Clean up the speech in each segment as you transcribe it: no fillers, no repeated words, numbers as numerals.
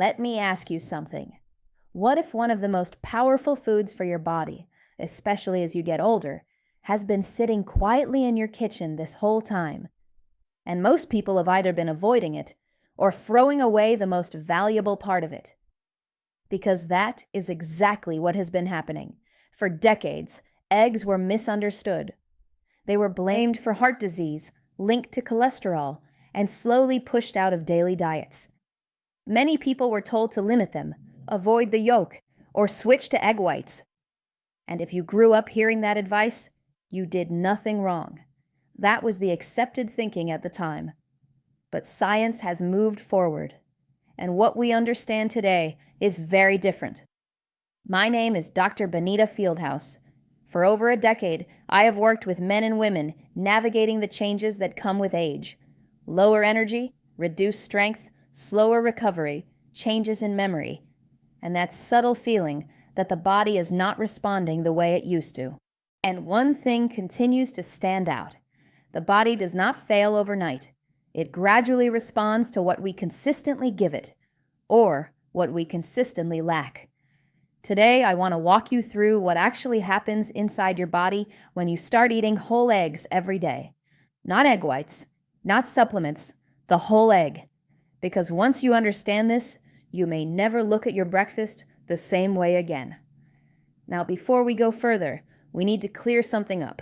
Let me ask you something. What if one of the most powerful foods for your body, especially as you get older, has been sitting quietly in your kitchen this whole time? And most people have either been avoiding it or throwing away the most valuable part of it. Because that is exactly what has been happening. For decades, eggs were misunderstood. They were blamed for heart disease, linked to cholesterol, and slowly pushed out of daily diets. Many people were told to limit them, avoid the yolk, or switch to egg whites. And if you grew up hearing that advice, you did nothing wrong. That was the accepted thinking at the time. But science has moved forward, and what we understand today is very different. My name is Dr. Benita Fieldhouse. For over a decade, I have worked with men and women navigating the changes that come with age. Lower energy, reduced strength, slower recovery, changes in memory, and that subtle feeling that the body is not responding the way it used to. And one thing continues to stand out. The body does not fail overnight. It gradually responds to what we consistently give it, or what we consistently lack. Today, I want to walk you through what actually happens inside your body when you start eating whole eggs every day. Not egg whites, not supplements, the whole egg. Because once you understand this, you may never look at your breakfast the same way again. Now, before we go further, we need to clear something up.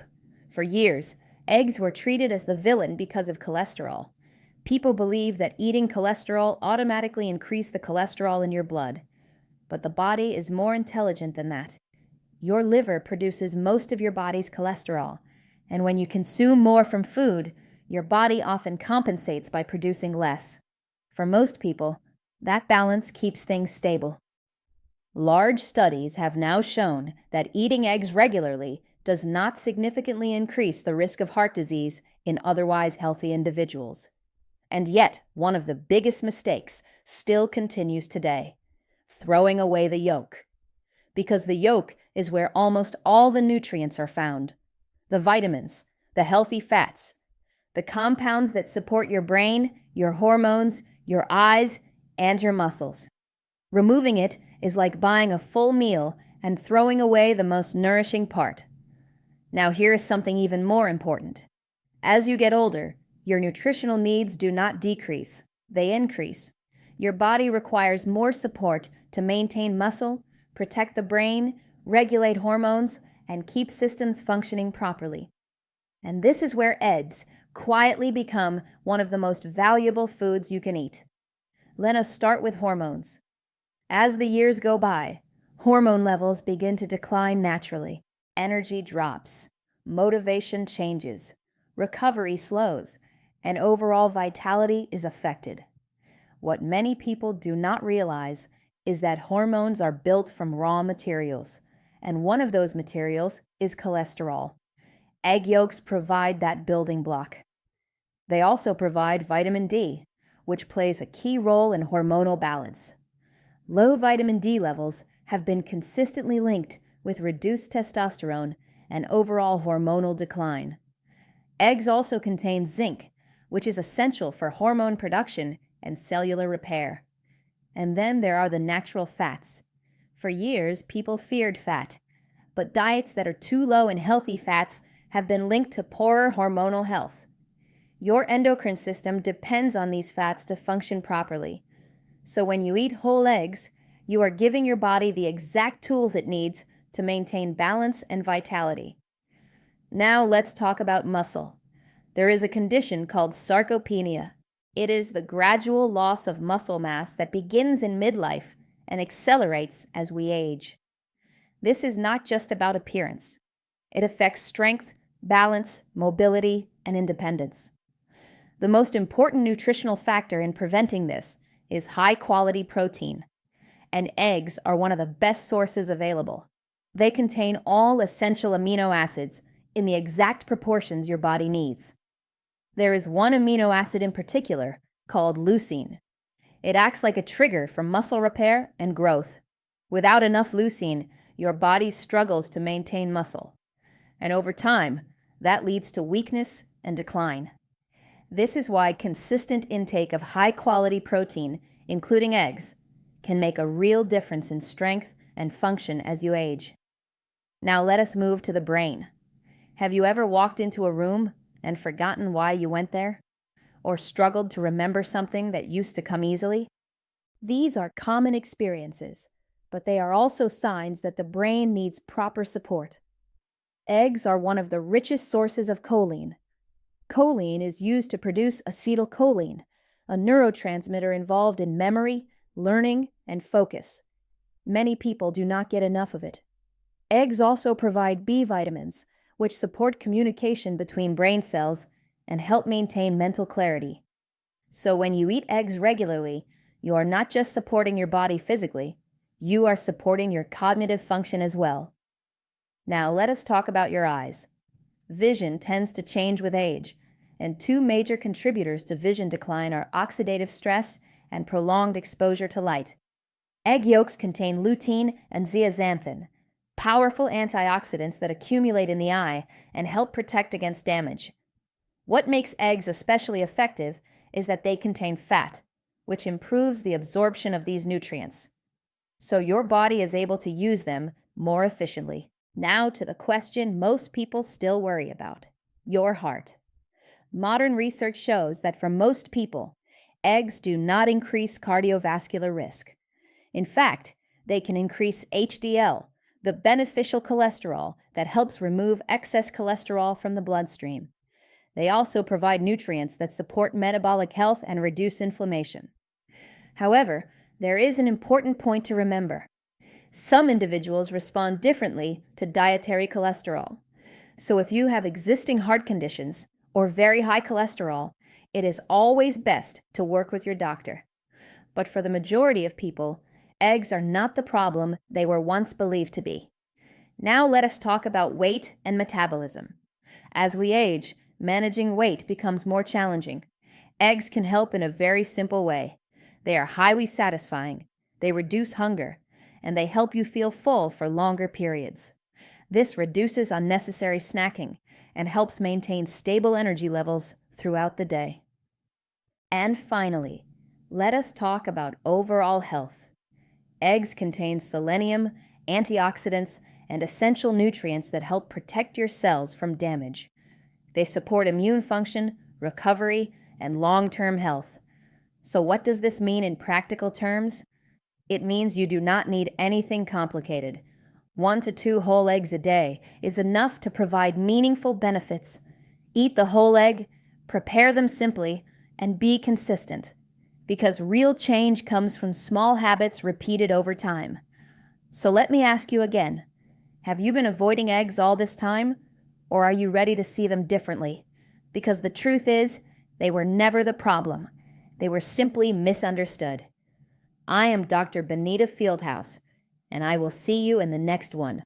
For years, eggs were treated as the villain because of cholesterol. People believe that eating cholesterol automatically increased the cholesterol in your blood. But the body is more intelligent than that. Your liver produces most of your body's cholesterol, and when you consume more from food, your body often compensates by producing less. For most people, that balance keeps things stable. Large studies have now shown that eating eggs regularly does not significantly increase the risk of heart disease in otherwise healthy individuals. And yet, one of the biggest mistakes still continues today: throwing away the yolk. Because the yolk is where almost all the nutrients are found. The vitamins, the healthy fats, the compounds that support your brain, your hormones, your eyes, and your muscles. Removing it is like buying a full meal and throwing away the most nourishing part. Now here is something even more important. As you get older, your nutritional needs do not decrease, they increase. Your body requires more support to maintain muscle, protect the brain, regulate hormones, and keep systems functioning properly. And this is where eggs quietly become one of the most valuable foods you can eat. Let us start with hormones. As the years go by, hormone levels begin to decline naturally. Energy drops, motivation changes, recovery slows, and overall vitality is affected. What many people do not realize is that hormones are built from raw materials, and one of those materials is cholesterol. Egg yolks provide that building block. They also provide vitamin D, which plays a key role in hormonal balance. Low vitamin D levels have been consistently linked with reduced testosterone and overall hormonal decline. Eggs also contain zinc, which is essential for hormone production and cellular repair. And then there are the natural fats. For years, people feared fat, but diets that are too low in healthy fats have been linked to poorer hormonal health. Your endocrine system depends on these fats to function properly. So when you eat whole eggs, you are giving your body the exact tools it needs to maintain balance and vitality. Now let's talk about muscle. There is a condition called sarcopenia. It is the gradual loss of muscle mass that begins in midlife and accelerates as we age. This is not just about appearance. It affects strength, balance, mobility, and independence. The most important nutritional factor in preventing this is high-quality protein, and eggs are one of the best sources available. They contain all essential amino acids in the exact proportions your body needs. There is one amino acid in particular called leucine. It acts like a trigger for muscle repair and growth. Without enough leucine, your body struggles to maintain muscle, and over time, that leads to weakness and decline. This is why consistent intake of high-quality protein, including eggs, can make a real difference in strength and function as you age. Now let us move to the brain. Have you ever walked into a room and forgotten why you went there? Or struggled to remember something that used to come easily? These are common experiences, but they are also signs that the brain needs proper support. Eggs are one of the richest sources of choline. Choline is used to produce acetylcholine, a neurotransmitter involved in memory, learning, and focus. Many people do not get enough of it. Eggs also provide B vitamins, which support communication between brain cells and help maintain mental clarity. So when you eat eggs regularly, you are not just supporting your body physically, you are supporting your cognitive function as well. Now let us talk about your eyes. Vision tends to change with age, and two major contributors to vision decline are oxidative stress and prolonged exposure to light. Egg yolks contain lutein and zeaxanthin, powerful antioxidants that accumulate in the eye and help protect against damage. What makes eggs especially effective is that they contain fat, which improves the absorption of these nutrients. So your body is able to use them more efficiently. Now to the question most people still worry about: your heart. Modern research shows that for most people, eggs do not increase cardiovascular risk. In fact, they can increase HDL, the beneficial cholesterol that helps remove excess cholesterol from the bloodstream. They also provide nutrients that support metabolic health and reduce inflammation. However, there is an important point to remember. Some individuals respond differently to dietary cholesterol. So if you have existing heart conditions or very high cholesterol, it is always best to work with your doctor. But for the majority of people, eggs are not the problem they were once believed to be. Now let us talk about weight and metabolism. As we age, managing weight becomes more challenging. Eggs can help in a very simple way. They are highly satisfying, they reduce hunger, and they help you feel full for longer periods. This reduces unnecessary snacking and helps maintain stable energy levels throughout the day. And finally, let us talk about overall health. Eggs contain selenium, antioxidants, and essential nutrients that help protect your cells from damage. They support immune function, recovery, and long-term health. So what does this mean in practical terms? It means you do not need anything complicated. 1 to 2 whole eggs a day is enough to provide meaningful benefits. Eat the whole egg, prepare them simply, and be consistent. Because real change comes from small habits repeated over time. So let me ask you again, have you been avoiding eggs all this time? Or are you ready to see them differently? Because the truth is, they were never the problem. They were simply misunderstood. I am Dr. Benita Fieldhouse, and I will see you in the next one.